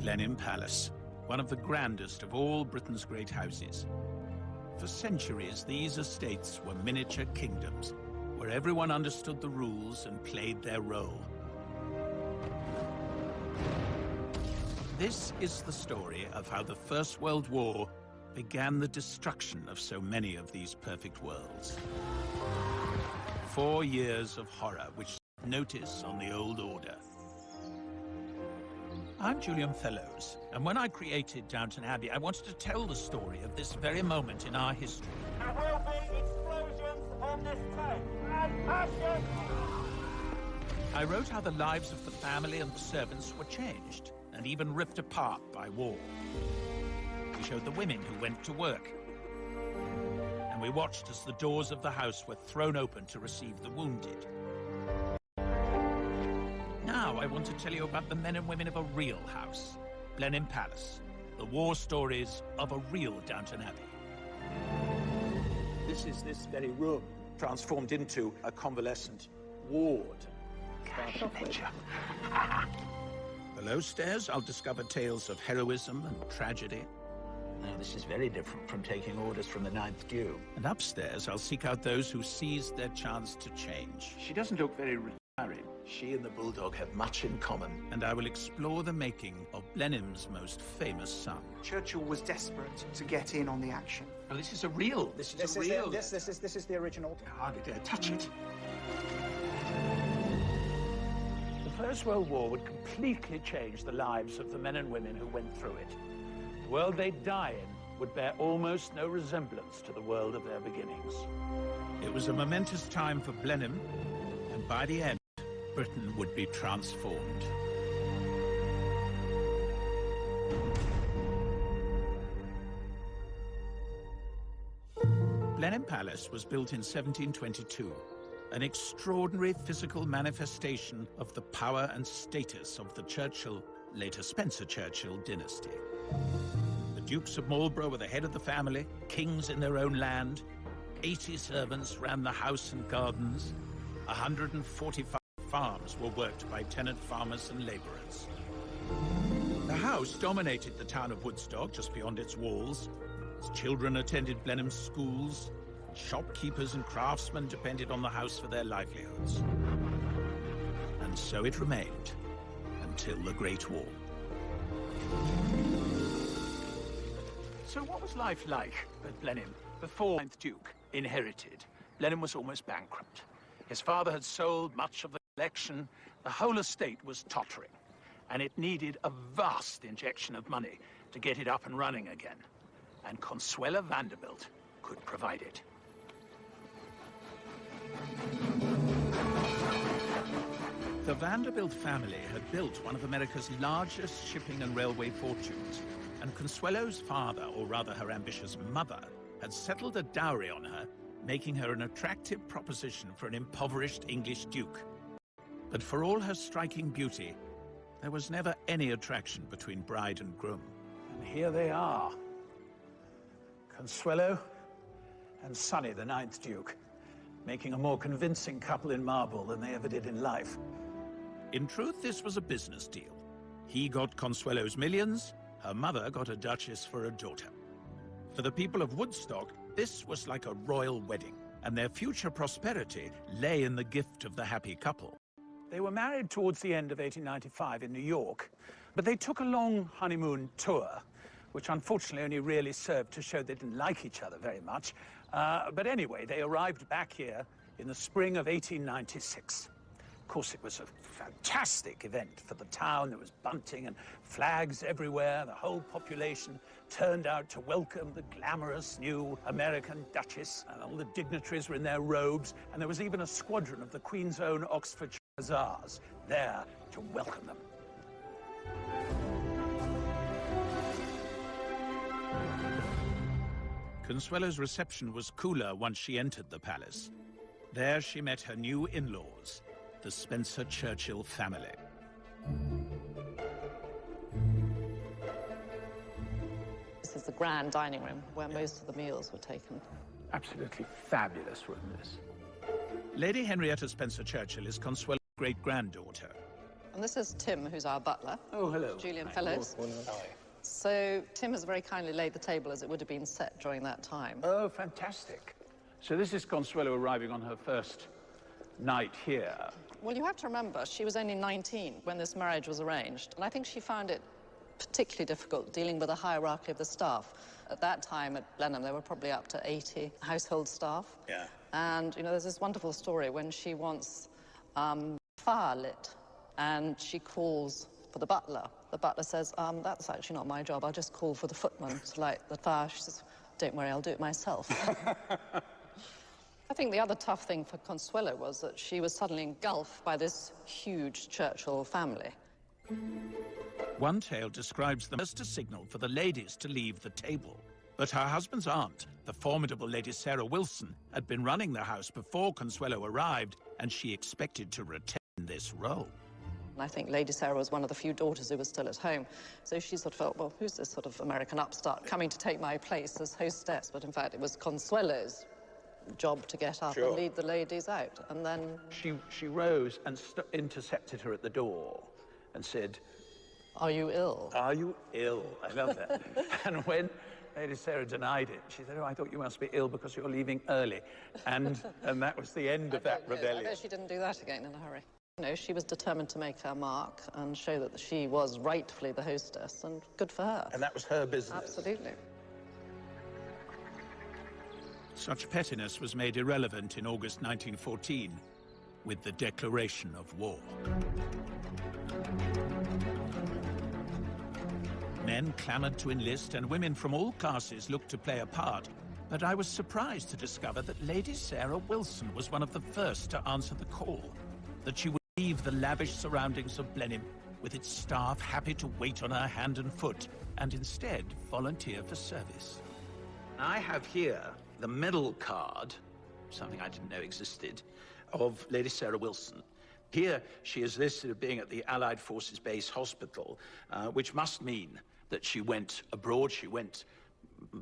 Blenheim Palace, one of the grandest of all Britain's great houses. For centuries, these estates were miniature kingdoms, where everyone understood the rules and played their role. This is the story of how the First World War began the destruction of so many of these perfect worlds. 4 years of horror which notice on the old order. I'm Julian Phillips, and when I created Downton Abbey, I wanted to tell the story of this very moment in our history. There will be explosions on this tape, and passion! I wrote how the lives of the family and the servants were changed, and even ripped apart by war. We showed the women who went to work, and we watched as the doors of the house were thrown open to receive the wounded. Now I want to tell you about the men and women of a real house, Blenheim Palace, the war stories of a real Downton Abbey. This is this very room, transformed into a convalescent ward. Below stairs, I'll discover tales of heroism and tragedy. Now, this is very different from taking orders from the Ninth Duke. And upstairs, I'll seek out those who seized their chance to change. She doesn't look very retiring. She and the Bulldog have much in common. And I will explore the making of Blenheim's most famous son. Churchill was desperate to get in on the action. Well, this is real. This is the original. I hardly dare touch it. The First World War would completely change the lives of the men and women who went through it. The world they'd die in would bear almost no resemblance to the world of their beginnings. It was a momentous time for Blenheim, and by the end, Britain would be transformed. Blenheim Palace was built in 1722. An extraordinary physical manifestation of the power and status of the Churchill, later Spencer Churchill dynasty. The Dukes of Marlborough were the head of the family, kings in their own land. 80 servants ran the house and gardens. 145 farms were worked by tenant farmers and labourers. The house dominated the town of Woodstock, just beyond its walls. Its children attended Blenheim schools. Shopkeepers and craftsmen depended on the house for their livelihoods. And so it remained until the Great War. So what was life like at Blenheim before the Ninth Duke inherited? Blenheim was almost bankrupt. His father had sold much of the collection. The whole estate was tottering, and it needed a vast injection of money to get it up and running again. And Consuela Vanderbilt could provide it. The Vanderbilt family had built one of America's largest shipping and railway fortunes, and Consuelo's father, or rather her ambitious mother, had settled a dowry on her, making her an attractive proposition for an impoverished English duke. But for all her striking beauty, there was never any attraction between bride and groom. And here they are, Consuelo and Sonny, the Ninth Duke, making a more convincing couple in marble than they ever did in life. In truth, this was a business deal. He got Consuelo's millions, her mother got a duchess for a daughter. For the people of Woodstock, this was like a royal wedding, and their future prosperity lay in the gift of the happy couple. They were married towards the end of 1895 in New York, but they took a long honeymoon tour, which unfortunately only really served to show they didn't like each other very much. But anyway, they arrived back here in the spring of 1896. Of course, it was a fantastic event for the town. There was bunting and flags everywhere. The whole population turned out to welcome the glamorous new American Duchess, and all the dignitaries were in their robes, and there was even a squadron of the Queen's own Oxfordshire Hussars there to welcome them. Consuelo's reception was cooler once she entered the palace. There she met her new in-laws, the Spencer Churchill family. This is the grand dining room where most of the meals were taken. Absolutely fabulous room, this. Lady Henrietta Spencer Churchill is Consuelo's great-granddaughter. And this is Tim, who's our butler. Oh, hello. Julian Phillips. So Tim has very kindly laid the table as it would have been set during that time. Oh, fantastic. So this is Consuelo arriving on her first night here. Well, you have to remember, she was only 19 when this marriage was arranged, and I think she found it particularly difficult dealing with the hierarchy of the staff. At that time at Blenheim, there were probably up to 80 household staff. Yeah. And, you know, there's this wonderful story when she wants fire lit, and she calls for the butler. The butler says, that's actually not my job. I'll just call for the footman to light the fire. She says, don't worry, I'll do it myself. I think the other tough thing for Consuelo was that she was suddenly engulfed by this huge Churchill family. One tale describes them as a signal for the ladies to leave the table. But her husband's aunt, the formidable Lady Sarah Wilson, had been running the house before Consuelo arrived, and she expected to retain this role. And I think Lady Sarah was one of the few daughters who was still at home. So she sort of felt, well, who's this sort of American upstart coming to take my place as hostess? But in fact, it was Consuelo's job to get up and lead the ladies out. And then She rose and intercepted her at the door and said, are you ill? are you ill? I love that. And when Lady Sarah denied it, she said, oh, I thought you must be ill because you're leaving early. And that was the end of that rebellion. I bet she didn't do that again in a hurry. You know, she was determined to make her mark and show that she was rightfully the hostess, and good for her. And that was her business. Absolutely. Such pettiness was made irrelevant in August 1914 with the declaration of war. Men clamored to enlist, and women from all classes looked to play a part. But I was surprised to discover that Lady Sarah Wilson was one of the first to answer the call, that she would leave the lavish surroundings of Blenheim with its staff happy to wait on her hand and foot, and instead volunteer for service. I have here the medal card, something I didn't know existed, of Lady Sarah Wilson. Here she is listed as being at the Allied Forces Base Hospital, which must mean that she went abroad. She went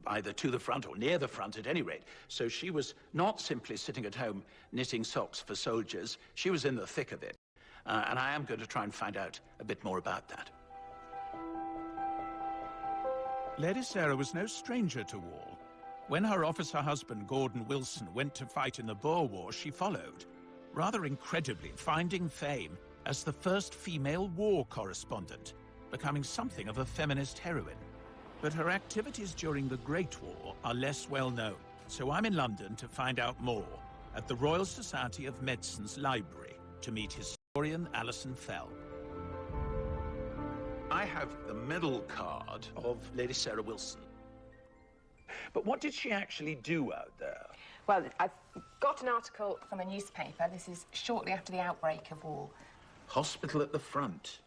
either to the front or near the front at any rate. So she was not simply sitting at home knitting socks for soldiers. She was in the thick of it. And I am going to try and find out a bit more about that. Lady Sarah was no stranger to war. When her officer husband, Gordon Wilson, went to fight in the Boer War, she followed, rather incredibly finding fame as the first female war correspondent, becoming something of a feminist heroine. But her activities during the Great War are less well known, so I'm in London to find out more at the Royal Society of Medicine's library to meet historian Alison Fell. I have the medal card of Lady Sarah Wilson. But what did she actually do out there? Well, I've got an article from a newspaper. This is shortly after the outbreak of war. Hospital at the front.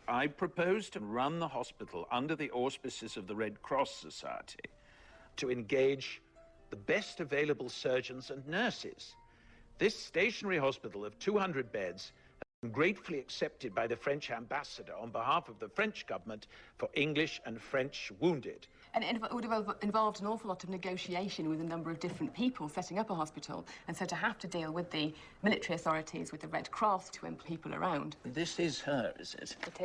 I propose to run the hospital under the auspices of the Red Cross Society to engage the best available surgeons and nurses. This stationary hospital of 200 beds has been gratefully accepted by the French ambassador on behalf of the French government for English and French wounded. And it would have involved an awful lot of negotiation with a number of different people setting up a hospital, and so to have to deal with the military authorities, with the Red Cross, to employ people around. This is her, is it? It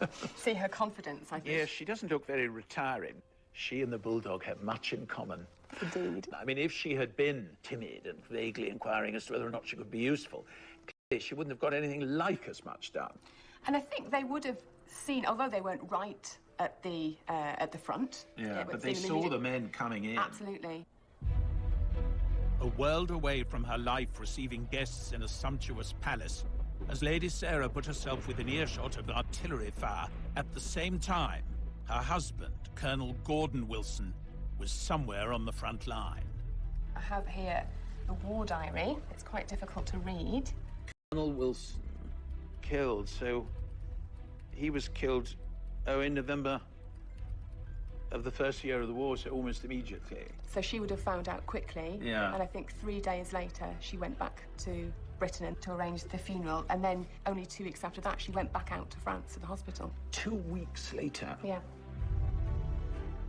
is. See her confidence, I think. Yes, she doesn't look very retiring. She and the bulldog have much in common. Indeed. I mean, if she had been timid and vaguely inquiring as to whether or not she could be useful, clearly she wouldn't have got anything like as much done. And I think they would have seen, although they weren't right at the front. Yeah, but they saw the men coming in. Absolutely. A world away from her life receiving guests in a sumptuous palace, as Lady Sarah put herself within earshot of artillery fire, at the same time, her husband, Colonel Gordon Wilson, was somewhere on the front line. I have here the war diary. It's quite difficult to read. Colonel Wilson, killed, so he was killed, in November of the first year of the war, so almost immediately. So she would have found out quickly. Yeah. And I think 3 days later, she went back to Britain and to arrange the funeral. And then only 2 weeks after that, she went back out to France to the hospital. 2 weeks later? Yeah.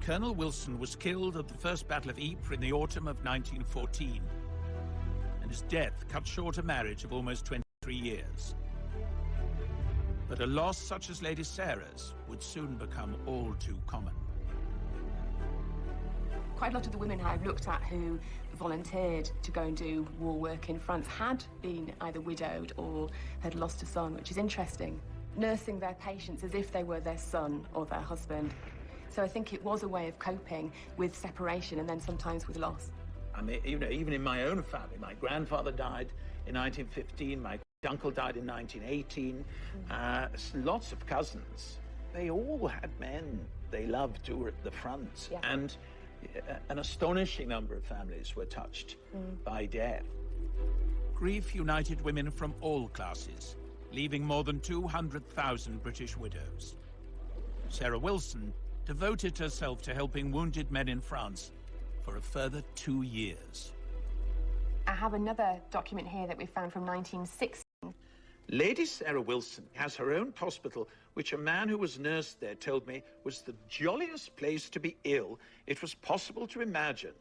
Colonel Wilson was killed at the First Battle of Ypres in the autumn of 1914. And his death cut short a marriage of almost 23 years. But a loss such as Lady Sarah's would soon become all too common. Quite a lot of the women I've looked at who volunteered to go and do war work in France had been either widowed or had lost a son, which is interesting. Nursing their patients as if they were their son or their husband. So I think it was a way of coping with separation and then sometimes with loss. I mean, you know, even in my own family, my grandfather died in 1915, my uncle died in 1918, lots of cousins. They all had men they loved who were at the front. Yeah. And an astonishing number of families were touched by death. Grief united women from all classes, leaving more than 200,000 British widows. Sarah Wilson devoted herself to helping wounded men in France for a further 2 years. I have another document here that we found from 1960. Lady Sarah Wilson has her own hospital, which a man who was nursed there told me was the jolliest place to be ill it was possible to imagine.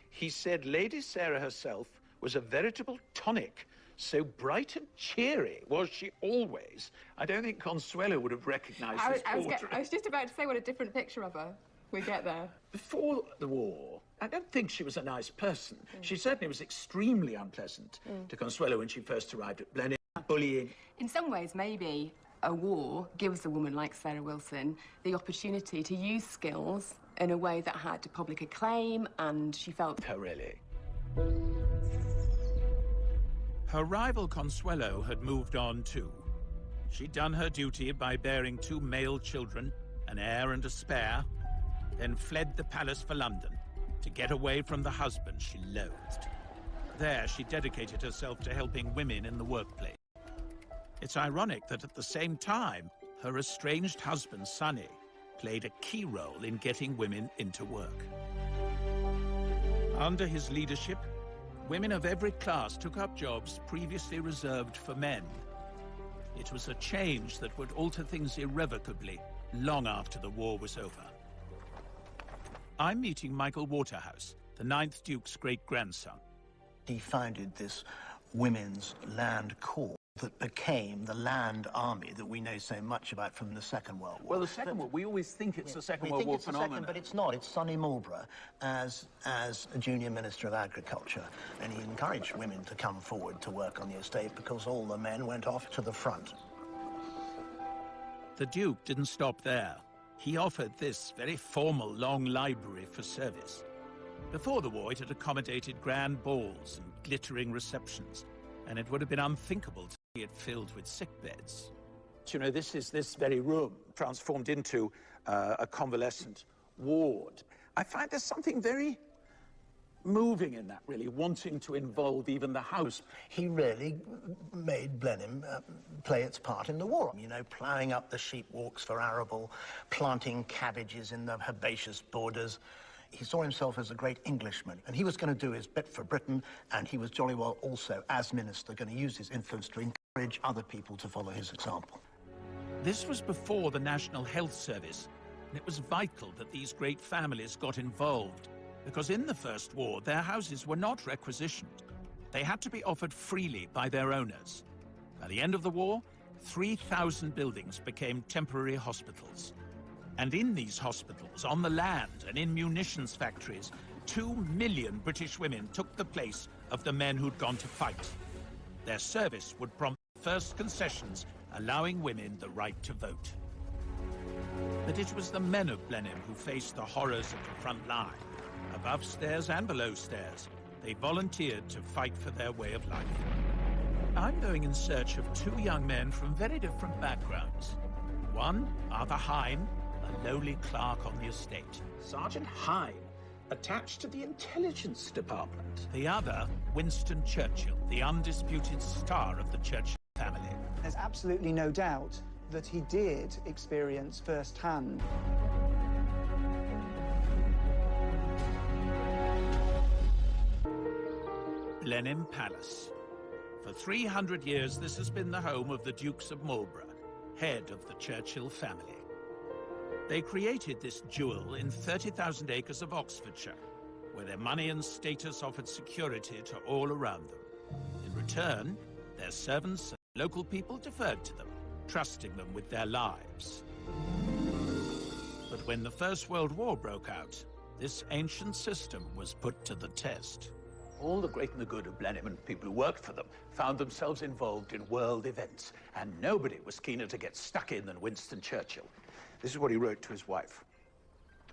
He said Lady Sarah herself was a veritable tonic. So bright and cheery was she always. I don't think Consuelo would have recognized this portrait. I was just about to say what a different picture of her. We get there. Before the war, I don't think she was a nice person. She certainly was extremely unpleasant to Consuelo when she first arrived at Blenheim, bullying. In some ways, maybe a war gives a woman like Sarah Wilson the opportunity to use skills in a way that had public acclaim, and she felt... Her, really. Her rival Consuelo had moved on too. She'd done her duty by bearing 2 male children, an heir and a spare, then fled the palace for London to get away from the husband she loathed. There, she dedicated herself to helping women in the workplace. It's ironic that at the same time, her estranged husband, Sonny, played a key role in getting women into work. Under his leadership, women of every class took up jobs previously reserved for men. It was a change that would alter things irrevocably long after the war was over. I'm meeting Michael Waterhouse, the 9th Duke's great-grandson. He founded this women's land corps that became the land army that we know so much about from the Second World War. Well, the Second War, we always think it's a Second World War phenomenon. But it's not. It's Sonny Marlborough as a junior Minister of Agriculture, and he encouraged women to come forward to work on the estate because all the men went off to the front. The Duke didn't stop there. He offered this very formal long library for service. Before the war, it had accommodated grand balls and glittering receptions, and it would have been unthinkable to see it filled with sick beds. You know, this very room transformed into a convalescent ward. I find there's something very moving in that, really, wanting to involve even the house. He really made Blenheim play its part in the war. You know, ploughing up the sheep walks for arable, planting cabbages in the herbaceous borders. He saw himself as a great Englishman, and he was going to do his bit for Britain, and he was jolly well also, as minister, going to use his influence to encourage other people to follow his example. This was before the National Health Service, and it was vital that these great families got involved, because in the First War, their houses were not requisitioned. They had to be offered freely by their owners. By the end of the war, 3,000 buildings became temporary hospitals. And in these hospitals, on the land and in munitions factories, 2 million British women took the place of the men who'd gone to fight. Their service would prompt first concessions, allowing women the right to vote. But it was the men of Blenheim who faced the horrors of the front line. Above stairs and below stairs, they volunteered to fight for their way of life. I'm going in search of 2 young men from very different backgrounds. One, Arthur Hine, a lowly clerk on the estate. Sergeant Hine, attached to the intelligence department. The other, Winston Churchill, the undisputed star of the Churchill family. There's absolutely no doubt that he did experience firsthand Blenheim Palace. For 300 years, this has been the home of the Dukes of Marlborough, head of the Churchill family. They created this jewel in 30,000 acres of Oxfordshire, where their money and status offered security to all around them. In return, their servants and local people deferred to them, entrusting them with their lives. But when the First World War broke out, this ancient system was put to the test. All the great and the good of Blenheim and people who worked for them found themselves involved in world events, and nobody was keener to get stuck in than Winston Churchill. This is what he wrote to his wife.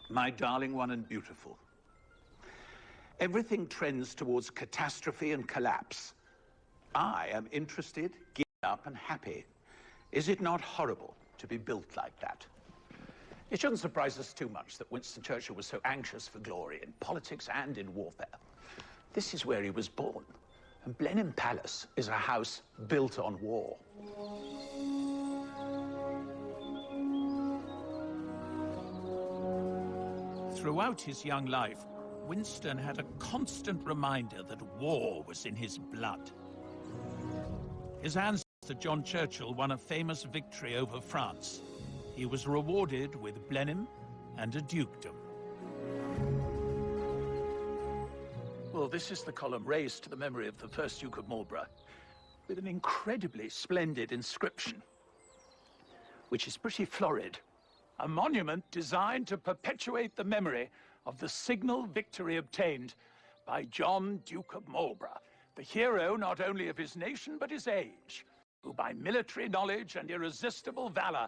My darling one and beautiful, everything trends towards catastrophe and collapse. I am interested, geared up and happy. Is it not horrible to be built like that? It shouldn't surprise us too much that Winston Churchill was so anxious for glory in politics and in warfare. This is where he was born, and Blenheim Palace is a house built on war. Throughout his young life, Winston had a constant reminder that war was in his blood. His ancestor John Churchill won a famous victory over France. He was rewarded with Blenheim and a dukedom. Well, this is the column raised to the memory of the first Duke of Marlborough, with an incredibly splendid inscription, which is pretty florid. A monument designed to perpetuate the memory of the signal victory obtained by John, Duke of Marlborough, the hero not only of his nation but his age, who by military knowledge and irresistible valor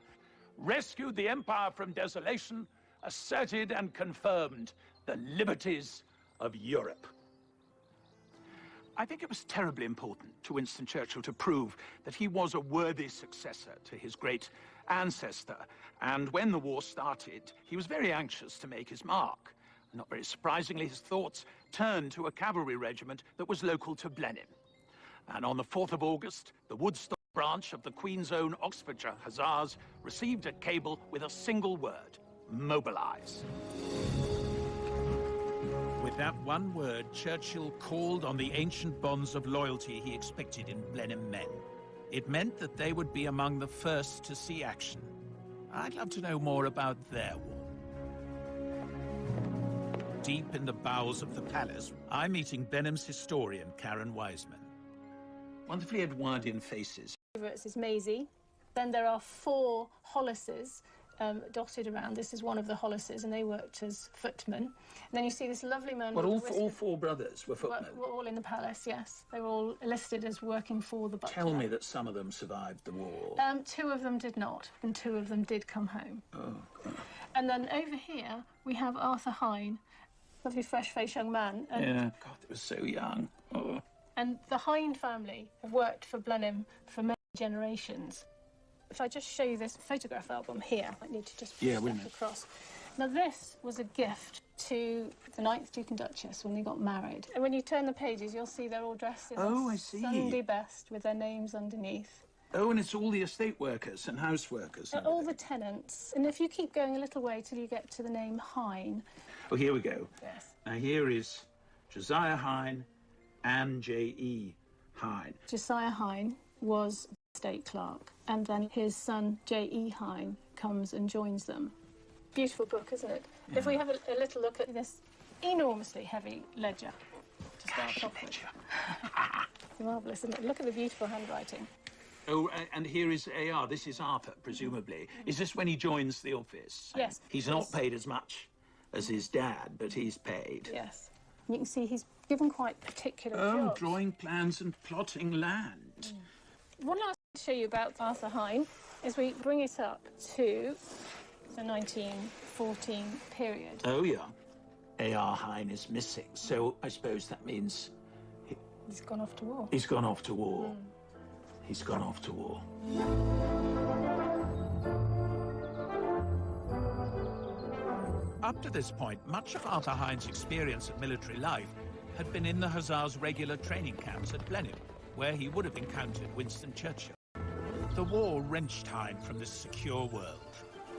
rescued the empire from desolation, asserted and confirmed the liberties of Europe. I think it was terribly important to Winston Churchill to prove that he was a worthy successor to his great ancestor. And when the war started, he was very anxious to make his mark. Not very surprisingly, his thoughts turned to a cavalry regiment that was local to Blenheim. And on the 4th of August, the Woodstock branch of the Queen's Own Oxfordshire Hussars received a cable with a single word: mobilize. With that one word, Churchill called on the ancient bonds of loyalty he expected in Blenheim men. It meant that they would be among the first to see action. I'd love to know more about their war. Deep in the bowels of the palace, I'm meeting Blenheim's historian, Karen Wiseman. Wonderfully Edwardian faces. This is Maisie. Then there are 4 Hollises dotted around. This is one of the Hollises, and they worked as footmen. And then you see this lovely man. But all 4 brothers were footmen? Were all in the palace, yes. They were all listed as working for the butler. Tell me that some of them survived the war. 2 of them did not, and 2 of them did come home. Oh, God. And then over here, we have Arthur Hine, lovely fresh-faced young man. And yeah, God, they were so young. Oh. And the Hine family have worked for Blenheim for many generations. If I just show you this photograph album here, I need to just push that across. Now, this was a gift to the 9th Duke and Duchess when they got married. And when you turn the pages, you'll see they're all dressed in Sunday best with their names underneath. Oh, and it's all the estate workers and house workers. And all the tenants. And if you keep going a little way till you get to the name Hine. Oh, here we go. Yes. Now, here is Josiah Hine and J.E. Hine. Josiah Hine was estate clerk, and then his son J.E. Hine comes and joins them. Beautiful book, isn't it? Yeah. If we have a little look at this enormously heavy ledger to start off with. It's marvellous, isn't it? Look at the beautiful handwriting. Oh, and here is A.R. This is Arthur, presumably. Is this when he joins the office? Yes. He's not paid as much as his dad, but he's paid. Yes. You can see he's given quite particular jobs. Drawing plans and plotting land. One last thing to show you about Arthur Hine is we bring it up to the 1914 period. Oh, yeah. A.R. Hine is missing, so I suppose that means... He's gone off to war. He's gone off to war. He's gone off to war. Up to this point, much of Arthur Hine's experience of military life had been in the Hussars' regular training camps at Blenheim, where he would have encountered Winston Churchill. The war wrenched Hine from this secure world.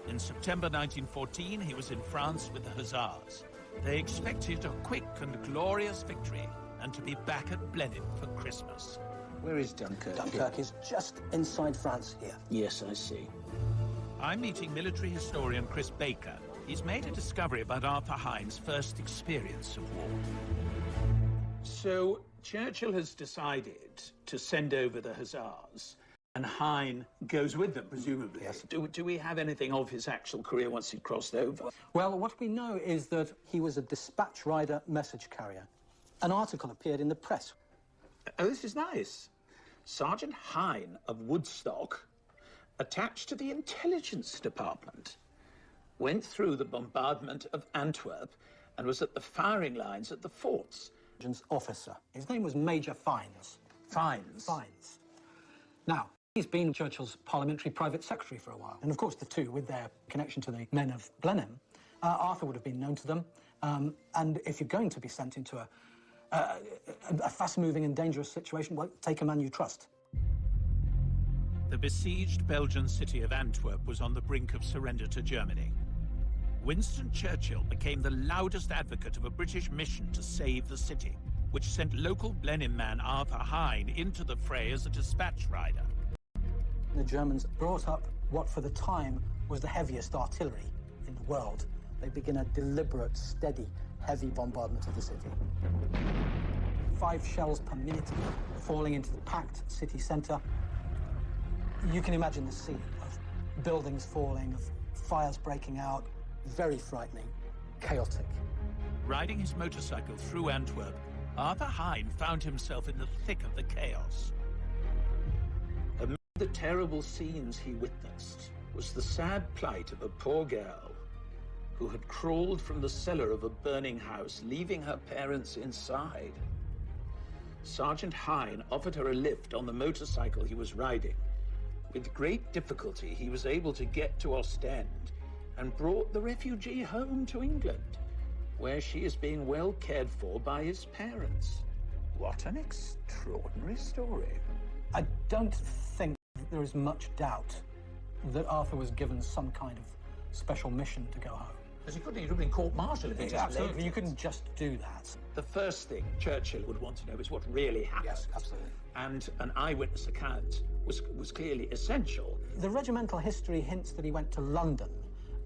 In September 1914, he was in France with the Hussars. They expected a quick and glorious victory and to be back at Blenheim for Christmas. Where is Dunkirk? Dunkirk is just inside France here. Yes, I see. I'm meeting military historian Chris Baker. He's made a discovery about Arthur Hine's first experience of war. So Churchill has decided to send over the Hussars And Hine goes with them, presumably. Yes. Do we have anything of his actual career once he'd crossed over? Well, what we know is that he was a dispatch rider message carrier. An article appeared in the press. Oh, this is nice. Sergeant Hine of Woodstock, attached to the intelligence department, went through the bombardment of Antwerp and was at the firing lines at the forts. Officer. His name was Major Fines. Fines? Fines. Now, he's been Churchill's parliamentary private secretary for a while. And of course, the two, with their connection to the men of Blenheim, Arthur would have been known to them. And if you're going to be sent into a fast-moving and dangerous situation, well, take a man you trust. The besieged Belgian city of Antwerp was on the brink of surrender to Germany. Winston Churchill became the loudest advocate of a British mission to save the city, which sent local Blenheim man Arthur Hine into the fray as a dispatch rider. The Germans brought up what for the time was the heaviest artillery in the world. They begin a deliberate, steady, heavy bombardment of the city. 5 shells per minute falling into the packed city centre. You can imagine the scene of buildings falling, of fires breaking out. Very frightening, chaotic. Riding his motorcycle through Antwerp, Arthur Hine found himself in the thick of the chaos. Amid the terrible scenes he witnessed was the sad plight of a poor girl who had crawled from the cellar of a burning house, leaving her parents inside. Sergeant Hine offered her a lift on the motorcycle he was riding. With great difficulty, he was able to get to Ostend and brought the refugee home to England, where she is being well cared for by his parents. What an extraordinary story. I don't think there is much doubt that Arthur was given some kind of special mission to go home. Because he couldn't have been court-martialed. Absolutely, you couldn't just do that. The first thing Churchill would want to know is what really happened. Yes, absolutely. And an eyewitness account was clearly essential. The regimental history hints that he went to London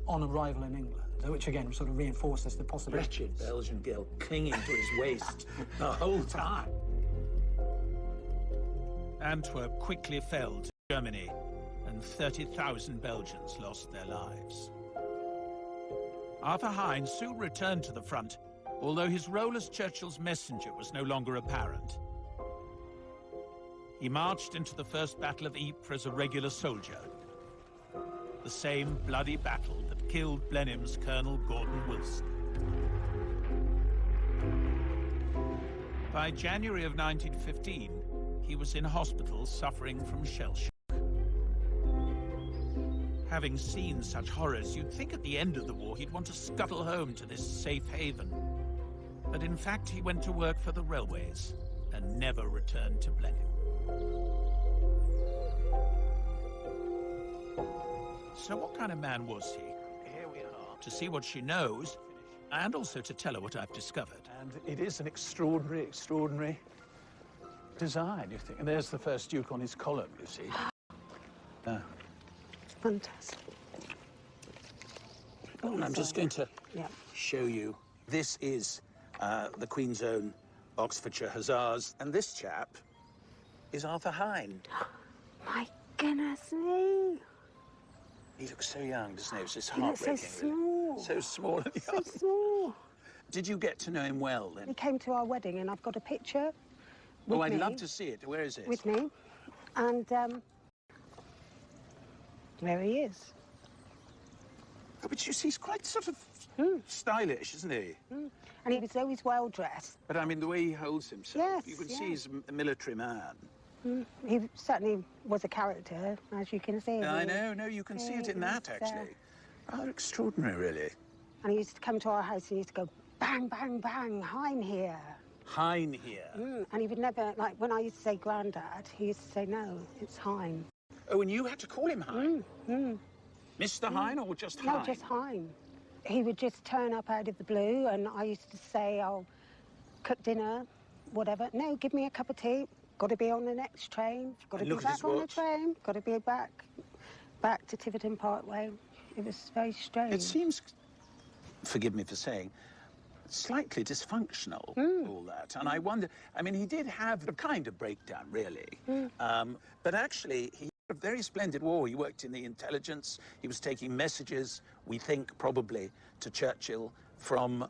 on arrival in England, which again sort of reinforces the possibility. Wretched Belgian girl clinging to his waist the whole time. Antwerp quickly fell to Germany, and 30,000 Belgians lost their lives. Arthur Hine soon returned to the front, although his role as Churchill's messenger was no longer apparent. He marched into the First Battle of Ypres as a regular soldier, the same bloody battle that killed Blenheim's Colonel Gordon Wilson. By January of 1915, he was in hospital suffering from shell shock. Having seen such horrors, you'd think at the end of the war he'd want to scuttle home to this safe haven. But in fact, he went to work for the railways and never returned to Blenheim. So what kind of man was he? Here we are. To see what she knows, and also to tell her what I've discovered. And it is an extraordinary, extraordinary design, you think. And there's the first Duke on his column, you see. Fantastic. And I'm just going to show you. This is the Queen's Own Oxfordshire Hussars. And this chap is Arthur Hine. My goodness me. He looks so young, doesn't he? It's just He looks so heartbreaking. Really. small. So small and So young. small. Did you get to know him well, then? He came to our wedding, and I've got a picture with Oh, I'd me, love to see it. Where is it? with me. And there he is. Oh, but you see, he's quite sort of stylish, isn't he? And he was always well dressed. But I mean, the way he holds himself, Yes, you can see yes. he's a military man. He certainly was a character, as you can see. I know, no, you can see it in that, actually. Rather extraordinary, really. And he used to come to our house and he used to go, bang, bang, bang, Hine here. Hine here. And he would never, like, when I used to say Grandad, he used to say, no, it's Hine. Oh, and you had to call him Hine? Mr. Hine or just Hine? No, just Hine. He would just turn up out of the blue, and I used to say, I'll cook dinner, whatever. No, give me a cup of tea. Got to be on the next train. Got to be back on the train. Got to be back to Tiverton Parkway. It was very strange. It seems, forgive me for saying, slightly dysfunctional, all that. And I wonder, I mean, he did have a kind of breakdown, really. But actually, he A very splendid war. He worked in the intelligence. He was taking messages, we think, probably, to Churchill from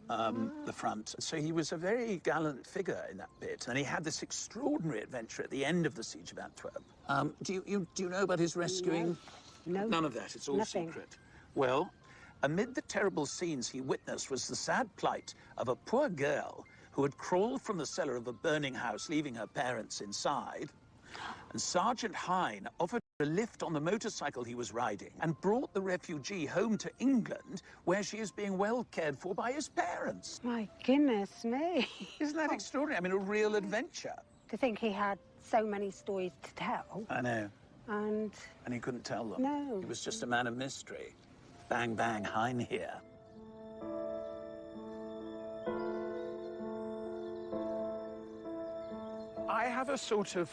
the front. So he was a very gallant figure in that bit. And he had this extraordinary adventure at the end of the siege of Antwerp. Do you know about his rescuing? No. None of that. It's all Nothing. secret. Well, amid the terrible scenes he witnessed was the sad plight of a poor girl who had crawled from the cellar of a burning house, leaving her parents inside. And Sergeant Hine offered a lift on the motorcycle he was riding and brought the refugee home to England, where she is being well cared for by his parents. My goodness me. Isn't that extraordinary? I mean, a real adventure. To think he had so many stories to tell. I know. And he couldn't tell them. No. He was just a man of mystery. Bang, bang, Hine here. I have a sort of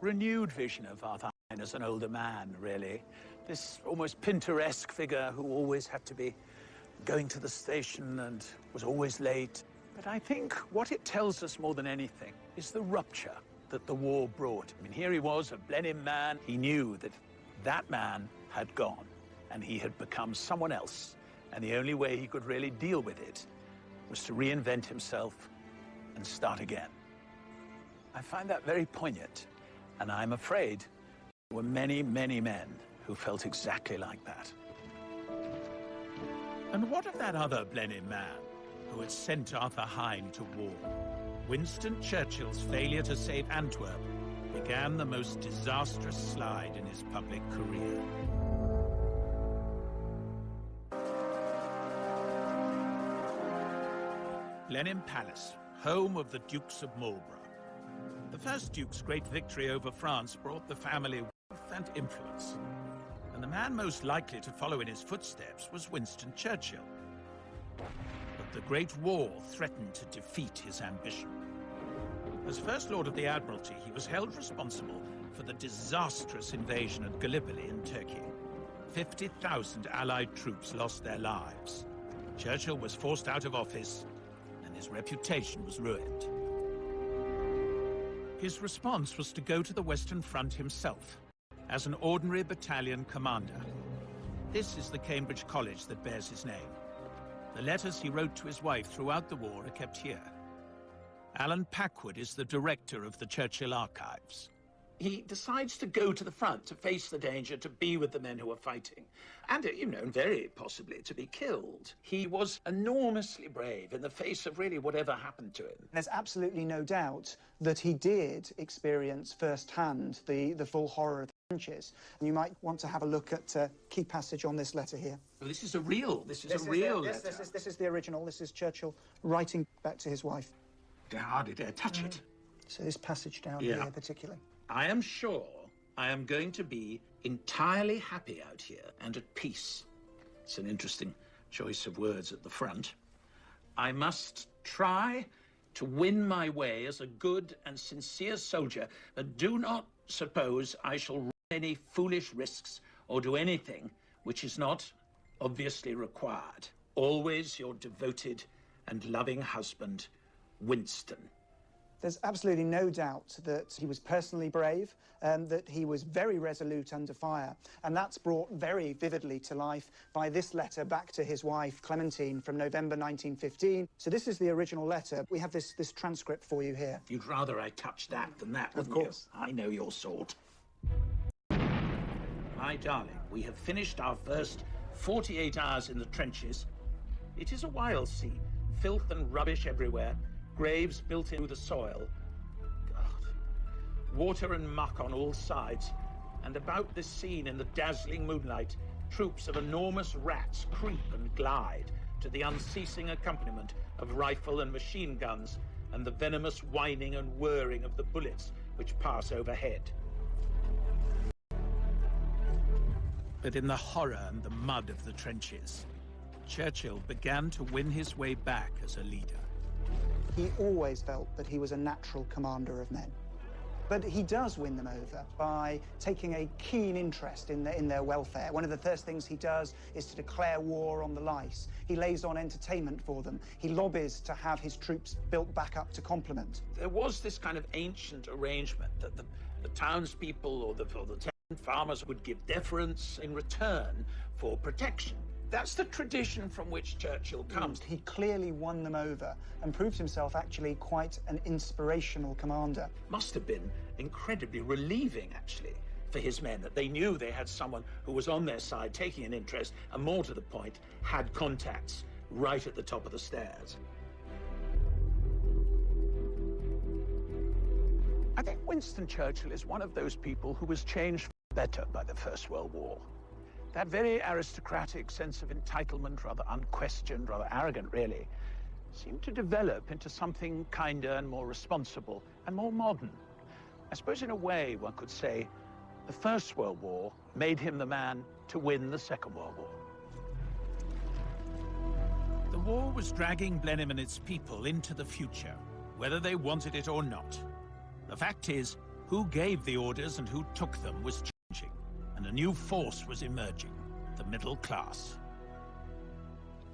renewed vision of Arthur Hine as an older man, really. This almost Pinteresque figure who always had to be going to the station and was always late. But I think what it tells us more than anything is the rupture that the war brought. I mean, here he was, a Blenheim man. He knew that that man had gone and he had become someone else. And the only way he could really deal with it was to reinvent himself and start again. I find that very poignant. And I'm afraid there were many, many men who felt exactly like that. And what of that other Blenheim man who had sent Arthur Hine to war? Winston Churchill's failure to save Antwerp began the most disastrous slide in his public career. Blenheim Palace, home of the Dukes of Marlborough. The first Duke's great victory over France brought the family wealth and influence, and the man most likely to follow in his footsteps was Winston Churchill. But the Great War threatened to defeat his ambition. As First Lord of the Admiralty, he was held responsible for the disastrous invasion at Gallipoli in Turkey. 50,000 Allied troops lost their lives. Churchill was forced out of office, and his reputation was ruined. His response was to go to the Western Front himself, as an ordinary battalion commander. This is the Cambridge College that bears his name. The letters he wrote to his wife throughout the war are kept here. Alan Packwood is the director of the Churchill Archives. He decides to go to the front, to face the danger, to be with the men who are fighting. And, very possibly to be killed. He was enormously brave in the face of really whatever happened to him. There's absolutely no doubt that he did experience firsthand the full horror of the trenches. And you might want to have a look at a key passage on this letter here. Well, this is a real letter. This is the original. This is Churchill writing back to his wife. I hardly dare touch it. So this passage down here particularly. I am sure I am going to be entirely happy out here and at peace. It's an interesting choice of words at the front. I must try to win my way as a good and sincere soldier, but do not suppose I shall run any foolish risks or do anything which is not obviously required. Always your devoted and loving husband, Winston. There's absolutely no doubt that he was personally brave, that he was very resolute under fire, and that's brought very vividly to life by this letter back to his wife, Clementine, from November 1915. So this is the original letter. We have this transcript for you here. You'd rather I touched that than that, wouldn't you? Of course. I know your sort. My darling, we have finished our first 48 hours in the trenches. It is a wild scene. Filth and rubbish everywhere. Graves built into the soil. God. Water and muck on all sides. And about this scene in the dazzling moonlight, troops of enormous rats creep and glide to the unceasing accompaniment of rifle and machine guns and the venomous whining and whirring of the bullets which pass overhead. But in the horror and the mud of the trenches, Churchill began to win his way back as a leader. He always felt that he was a natural commander of men. But he does win them over by taking a keen interest in their welfare. One of the first things he does is to declare war on the lice. He lays on entertainment for them. He lobbies to have his troops built back up to complement. There was this kind of ancient arrangement that the townspeople or the Farmers would give deference in return for protection. That's the tradition from which Churchill comes. He clearly won them over and proved himself actually quite an inspirational commander. Must have been incredibly relieving, actually, for his men, that they knew they had someone who was on their side, taking an interest, and more to the point, had contacts right at the top of the stairs. I think Winston Churchill is one of those people who was changed for the better by the First World War. That very aristocratic sense of entitlement, rather unquestioned, rather arrogant, really, seemed to develop into something kinder and more responsible and more modern. I suppose in a way one could say the First World War made him the man to win the Second World War. The war was dragging Blenheim and its people into the future, whether they wanted it or not. The fact is, who gave the orders and who took them was changing, and a new force was emerging, the middle class.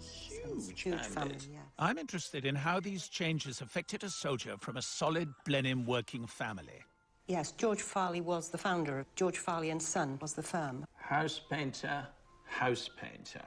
Huge family, yeah. I'm interested in how these changes affected a soldier from a solid Blenheim working family. Yes, George Farley was the founder. George Farley and Son was the firm. House painter, house painter.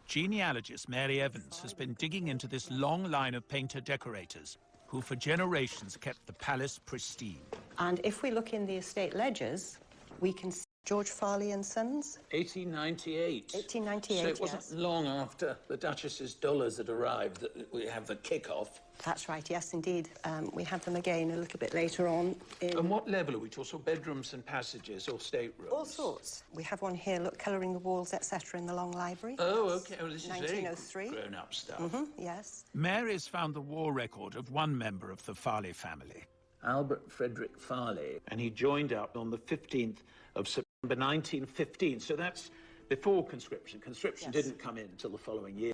Genealogist Mary Evans has been digging into this long line of painter-decorators who for generations kept the palace pristine. And if we look in the estate ledgers, we can see George Farley and Sons. 1898. 1898, So it wasn't yes. long after the Duchess's dollars had arrived that we have the kick-off. That's right, yes, indeed. We have them again a little bit later on. And what level are we talking? So bedrooms and passages or staterooms? All sorts. We have one here, look, colouring the walls, etc., in the long library. Oh, OK. Oh, this is 1903. very grown-up stuff. Yes. Mary's found the war record of one member of the Farley family. Albert Frederick Farley, and he joined up on the 15th of September 1915. So that's before conscription. Conscription Yes. didn't come in until the following year.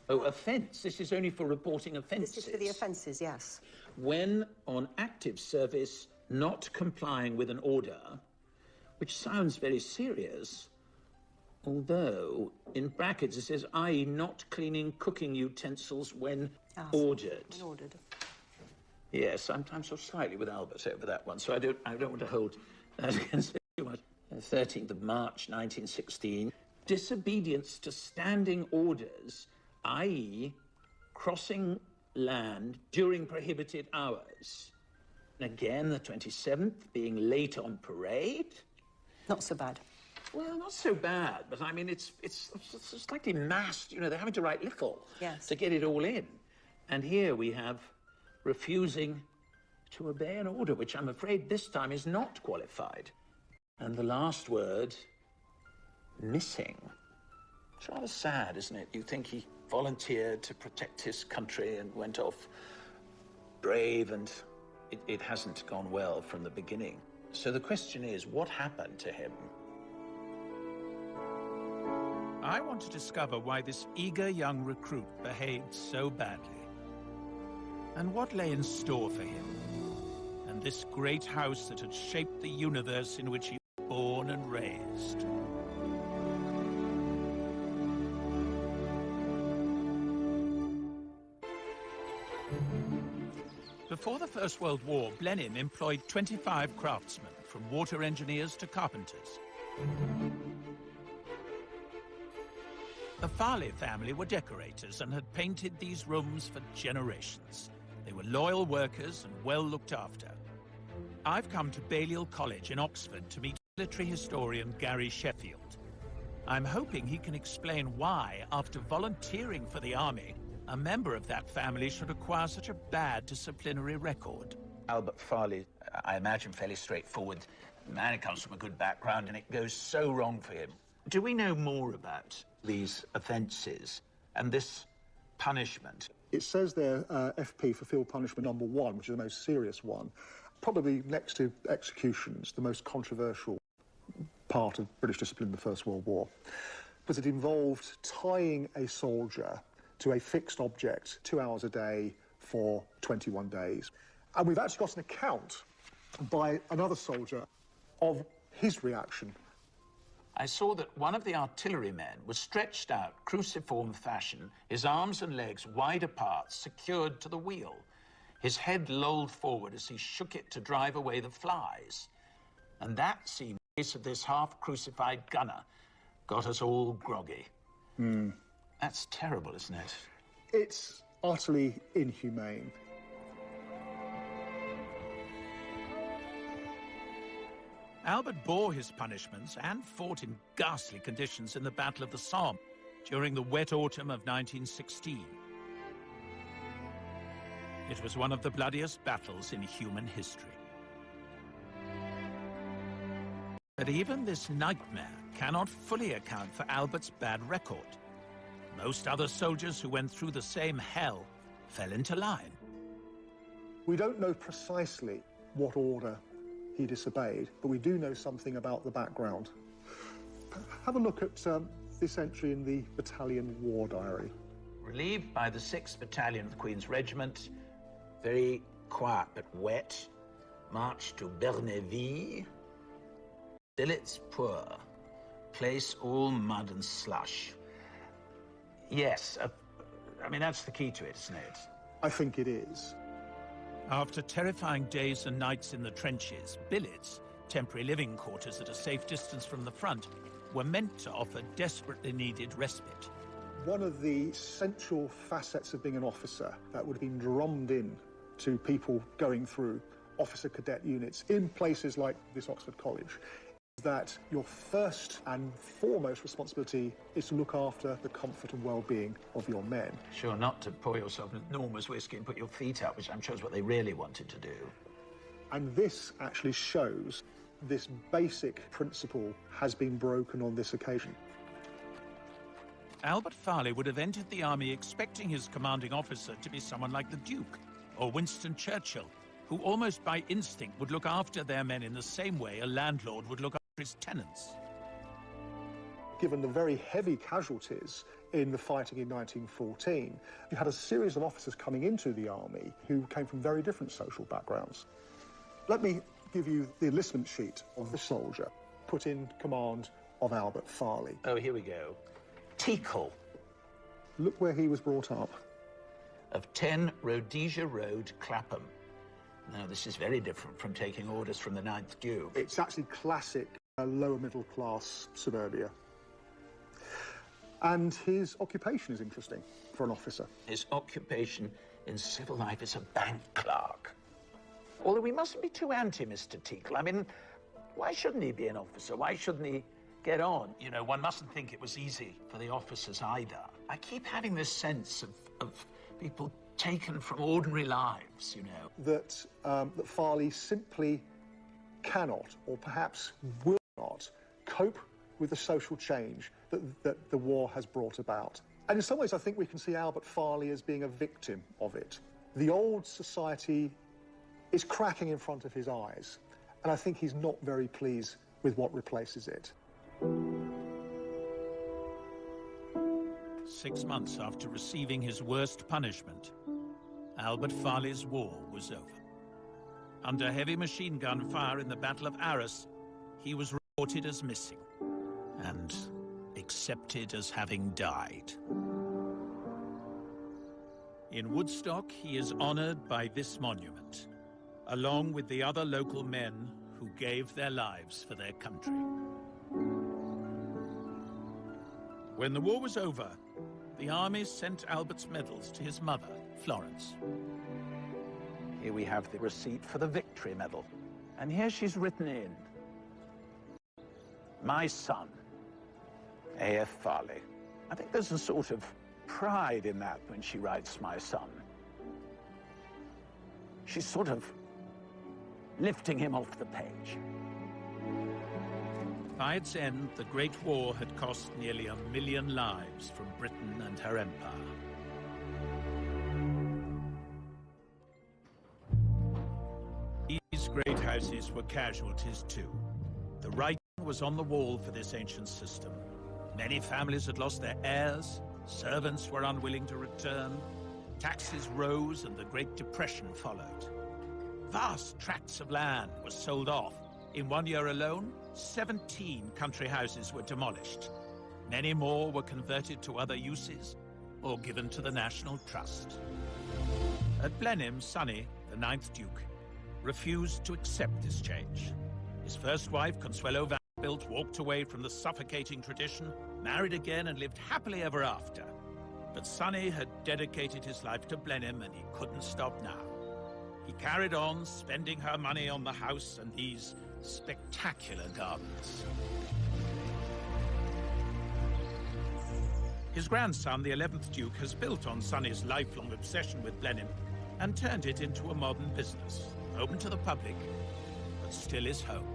Oh, offence. This is only for reporting offences. This is for the offences, yes. When on active service, not complying with an order, which sounds very serious, although in brackets it says, i.e. not cleaning cooking utensils when ordered. When ordered. Yes, I'm sort of slightly with Albert over that one, so I don't want to hold that against him too much. 13th of March, 1916. Disobedience to standing orders, i.e. crossing land during prohibited hours. And again, the 27th, being late on parade. Not so bad. Well, not so bad, but I mean, it's slightly massed. You know, they're having to write little to get it all in. And here we have refusing to obey an order, which I'm afraid this time is not qualified. And the last word, missing. It's rather sad, isn't it? You think he volunteered to protect his country and went off brave, and it hasn't gone well from the beginning. So the question is, what happened to him? I want to discover why this eager young recruit behaved so badly, and what lay in store for him, and this great house that had shaped the universe in which he was born and raised. Before the First World War, Blenheim employed 25 craftsmen, from water engineers to carpenters. The Farley family were decorators and had painted these rooms for generations. They were loyal workers and well looked after. I've come to Balliol College in Oxford to meet military historian Gary Sheffield. I'm hoping he can explain why, after volunteering for the army, a member of that family should acquire such a bad disciplinary record. Albert Farley, I imagine, fairly straightforward. The man comes from a good background, and it goes so wrong for him. Do we know more about these offences and this punishment? It says there, FP for field punishment number 1, which is the most serious one. Probably next to executions, the most controversial part of British discipline in the First World War, because it involved tying a soldier to a fixed object 2 hours a day for 21 days. And we've actually got an account by another soldier of his reaction. I saw that one of the artillerymen was stretched out, cruciform fashion, his arms and legs wide apart, secured to the wheel. His head lolled forward as he shook it to drive away the flies. And that seemed Of this half-crucified gunner got us all groggy. That's terrible, isn't it? It's utterly inhumane. Albert bore his punishments and fought in ghastly conditions in the Battle of the Somme during the wet autumn of 1916. It was one of the bloodiest battles in human history. But even this nightmare cannot fully account for Albert's bad record. Most other soldiers who went through the same hell fell into line. We don't know precisely what order he disobeyed, but we do know something about the background. Have a look at this entry in the battalion war diary. Relieved by the 6th Battalion of the Queen's Regiment, very quiet but wet, marched to Berneville, billets poor, place all mud and slush. Yes, I mean, that's the key to it, isn't it? I think it is. After terrifying days and nights in the trenches, billets, temporary living quarters at a safe distance from the front, were meant to offer desperately needed respite. One of the central facets of being an officer that would have been drummed in to people going through officer cadet units in places like this Oxford College is that your first and foremost responsibility is to look after the comfort and well-being of your men. Sure, not to pour yourself an enormous whiskey and put your feet up, which I'm sure is what they really wanted to do. And this actually shows this basic principle has been broken on this occasion. Albert Farley would have entered the army expecting his commanding officer to be someone like the Duke or Winston Churchill, who almost by instinct would look after their men in the same way a landlord would look after his tenants. Given the very heavy casualties in the fighting in 1914, you had a series of officers coming into the army who came from very different social backgrounds. Let me give you the enlistment sheet of the soldier put in command of Albert Farley. Oh, here we go. Teakle. Look where he was brought up. Of 10 Rhodesia Road, Clapham. Now, this is very different from taking orders from the 9th Duke. It's actually classic lower middle class suburbia. And his occupation is interesting for an officer. His occupation in civil life is a bank clerk. Although we mustn't be too anti Mr. Teakle. I mean, why shouldn't he be an officer? Why shouldn't he get on? You know, one mustn't think it was easy for the officers either. I keep having this sense of people taken from ordinary lives, you know. That Farley simply cannot, or perhaps will not, cope with the social change that the war has brought about. And in some ways, I think we can see Albert Farley as being a victim of it. The old society is cracking in front of his eyes, and I think he's not very pleased with what replaces it. 6 months after receiving his worst punishment, Albert Farley's war was over. Under heavy machine gun fire in the Battle of Arras, he was reported as missing and accepted as having died. In Woodstock, he is honored by this monument, along with the other local men who gave their lives for their country. When the war was over, the army sent Albert's medals to his mother, Florence. Here we have the receipt for the Victory Medal. And here she's written in, "My son, A.F. Farley." I think there's a sort of pride in that when she writes "my son." She's sort of lifting him off the page. By its end, the Great War had cost nearly 1 million lives from Britain and her empire. These great houses were casualties too. The writing was on the wall for this ancient system. Many families had lost their heirs, servants were unwilling to return, taxes rose and the Great Depression followed. Vast tracts of land were sold off. In 1 year alone, 17 country houses were demolished. Many more were converted to other uses or given to the National Trust. At Blenheim, Sonny, the 9th Duke, refused to accept this change. His first wife, Consuelo built walked away from the suffocating tradition, married again and lived happily ever after. But Sonny had dedicated his life to Blenheim and he couldn't stop now. He carried on spending her money on the house and these spectacular gardens. His grandson, the 11th Duke, has built on Sonny's lifelong obsession with Blenheim and turned it into a modern business, open to the public, but still his home.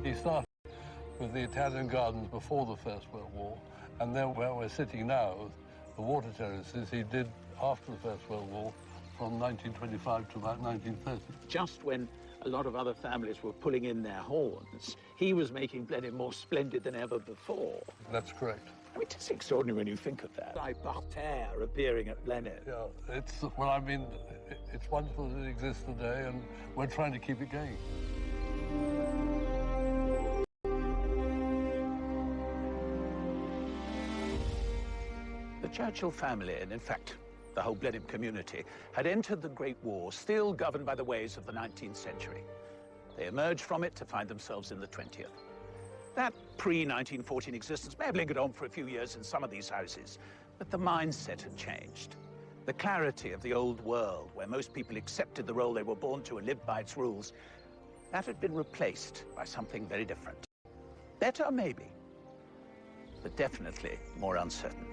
He started with the Italian gardens before the First World War, and then where we're sitting now, the water terraces, he did after the First World War, from 1925 to about 1930. Just when a lot of other families were pulling in their horns, he was making Blenheim more splendid than ever before. That's correct. I mean, it's extraordinary when you think of that. Like Barter appearing at Blenheim. Yeah, well, I mean, it's wonderful that it exists today, and we're trying to keep it going. The Churchill family, and in fact, the whole Blenheim community, had entered the Great War still governed by the ways of the 19th century. They emerged from it to find themselves in the 20th. That pre-1914 existence may have lingered on for a few years in some of these houses, but the mindset had changed. The clarity of the old world, where most people accepted the role they were born to and lived by its rules, that had been replaced by something very different. Better, maybe, but definitely more uncertain.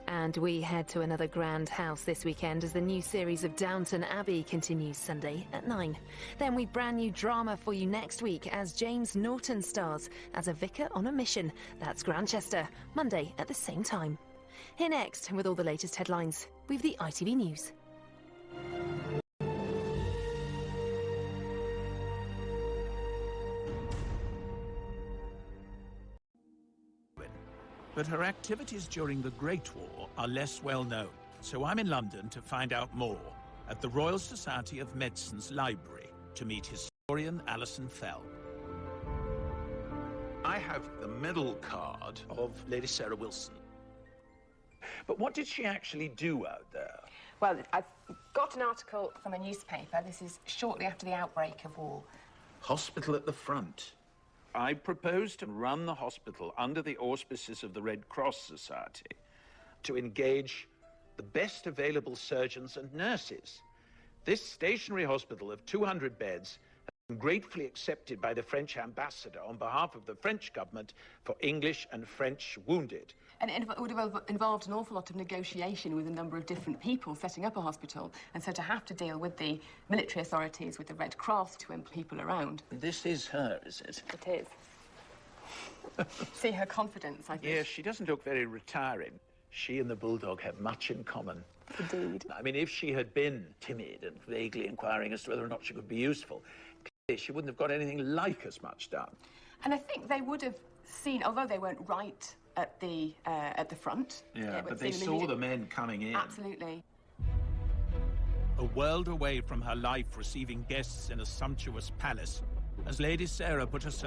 And we head to another grand house this weekend as the new series of Downton Abbey continues Sunday at 9. Then we've brand new drama for you next week as James Norton stars as a vicar on a mission. That's Grantchester, Monday at the same time. Here next, with all the latest headlines, we've the ITV News. But her activities during the Great War are less well known. So I'm in London to find out more at the Royal Society of Medicine's library to meet historian Alison Fell. I have the medal card of Lady Sarah Wilson. But what did she actually do out there? Well, I've got an article from a newspaper. This is shortly after the outbreak of war. Hospital at the front. I propose to run the hospital under the auspices of the Red Cross Society to engage the best available surgeons and nurses. This stationary hospital of 200 beds has been gratefully accepted by the French ambassador on behalf of the French government for English and French wounded. And it would have involved an awful lot of negotiation with a number of different people setting up a hospital, and so to have to deal with the military authorities, with the Red Cross, to employ people around. This is her, is it? It is. See her confidence, I think. Yes, she doesn't look very retiring. She and the bulldog have much in common. Indeed. I mean, if she had been timid and vaguely inquiring as to whether or not she could be useful, clearly she wouldn't have got anything like as much done. And I think they would have seen, although they weren't right at the front. Yeah, but they saw the men coming in. Absolutely. A world away from her life receiving guests in a sumptuous palace, as Lady Sarah put herself